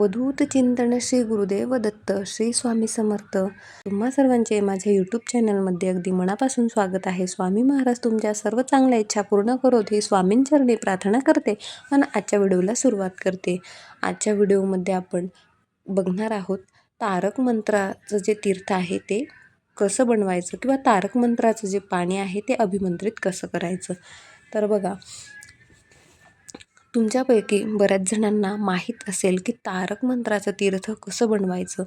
अवधूत चिंतन श्री गुरुदेव दत्त श्री स्वामी समर्थ. तुम्हा सर्वांचे माझ्या यूट्यूब चॅनलमध्ये अगदी मनापासून स्वागत आहे. स्वामी महाराज तुमच्या सर्व चांगल्या इच्छा पूर्ण करोत ही स्वामींचरणी प्रार्थना करते आणि आजच्या व्हिडिओला सुरुवात करते. आजच्या व्हिडिओमध्ये आपण बघणार आहोत तारक मंत्राचं जे तीर्थ आहे ते कसं बनवायचं किंवा तारक मंत्राचं जे पाणी आहे ते अभिमंत्रित कसं करायचं. तर बघा, तुमच्यापैकी बऱ्याच जणांना माहीत असेल की तारक मंत्राचं तीर्थ कसं बनवायचं,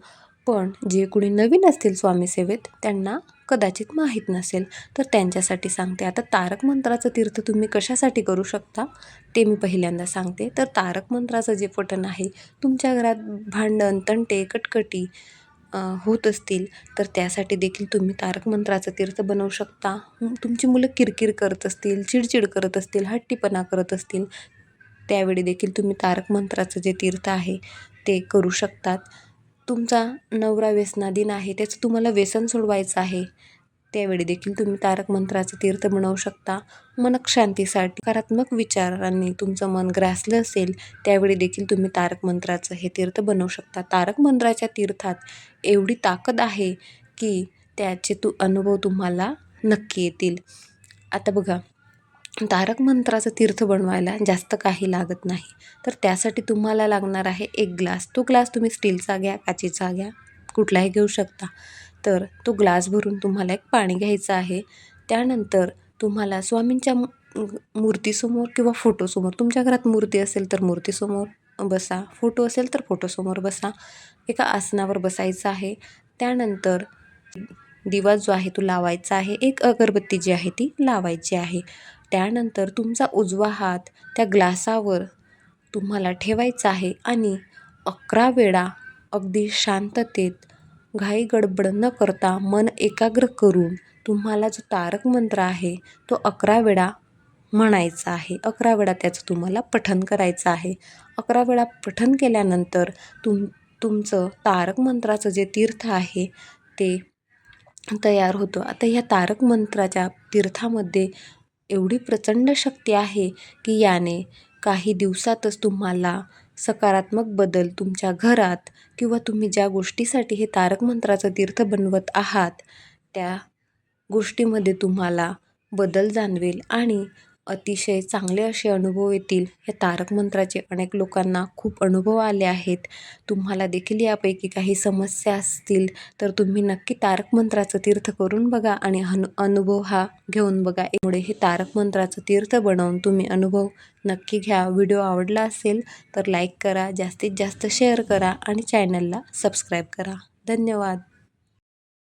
पण जे कोणी नवीन असतील स्वामी सेवेत त्यांना कदाचित माहीत नसेल. तर त्यांच्यासाठी सांगते. आता तारक मंत्राचं तीर्थ तुम्ही कशासाठी करू शकता ते मी पहिल्यांदा सांगते. तर तारक मंत्राचं जे पठण आहे, तुमच्या घरात भांडण, तंटे, कटकटी होत असतील तर त्यासाठी देखील तुम्ही तारक मंत्राचं तीर्थ बनवू शकता. तुमची मुलं किरकिर करत असतील, चिडचिड करत असतील, हट्टीपणा करत असतील, त्यावेळी देखील तुम्ही तारक मंत्राचं जे तीर्थ आहे ते करू शकतात. तुमचा नवरा व्यसनाधीन आहे, त्याचं तुम्हाला व्यसन सोडवायचं आहे, त्यावेळी देखील तुम्ही तारक मंत्राचं तीर्थ बनवू शकता. मनःशांतीसाठी सकारात्मक विचारांनी तुमचं मन ग्रासलं असेल त्यावेळी देखील तुम्ही तारक मंत्राचं हे तीर्थ बनवू शकता. तारक मंत्राच्या तीर्थात एवढी ताकद आहे की त्याचे अनुभव तुम्हाला नक्की येतील. आता बघा, तारक मंत्राचं तीर्थ बनवायला जास्त काही लागत नाही. तर त्यासाठी तुम्हाला लागणार आहे एक ग्लास. तो ग्लास तुम्ही स्टीलचा घ्या, काचेचा घ्या, कुठलाही घेऊ शकता. तर तो ग्लास भरून तुम्हाला एक पाणी घ्यायचं आहे. त्यानंतर तुम्हाला स्वामींच्या मूर्तीसमोर किंवा फोटोसमोर, तुमच्या घरात मूर्ती असेल तर मूर्तीसमोर बसा, फोटो असेल तर फोटोसमोर बसा, एका आसनावर बसायचं आहे. त्यानंतर दिवा जो आहे तो लावायचा आहे, एक अगरबत्ती जी आहे ती लावायची आहे. त्यानंतर तुमचा उजवा हात त्या ग्लासावर तुम्हाला ठेवायचा आहे आणि 11 वेळा अगदी शांततेत, घाई गडबड न करता, मन एकाग्र करून तुम्हाला जो तारक मंत्र आहे तो 11 वेळा म्हणायचा आहे. 11 वेळा त्याचं तुम्हाला पठण करायचं आहे. 11 वेळा पठण केल्यानंतर तुमचं तारक मंत्राचं जे तीर्थ आहे ते तयार होतं. आता ह्या तारक मंत्राच्या तीर्थामध्ये एवढी प्रचंड शक्ती आहे की याने काही दिवसातच तुम्हाला सकारात्मक बदल तुमच्या घरात किंवा तुम्ही ज्या गोष्टीसाठी हे तारक मंत्राचं तीर्थ बनवत आहात त्या गोष्टीमध्ये तुम्हाला बदल जाणवेल आणि अतिशय चांगले असे अनुभव येतील. या तारक मंत्राचे अनेक लोकांना खूप अनुभव आले आहेत. तुम्हाला देखील यापैकी काही समस्या असतील तर तुम्ही नक्की तारक मंत्राचं तीर्थ करून बघा आणि अनुभव हा घेऊन बघा. यामुळे हे तारक मंत्राचं तीर्थ बनवून तुम्ही अनुभव नक्की घ्या. व्हिडिओ आवडला असेल तर लाईक करा, जास्तीत जास्त शेअर करा आणि चॅनलला सबस्क्राईब करा. धन्यवाद.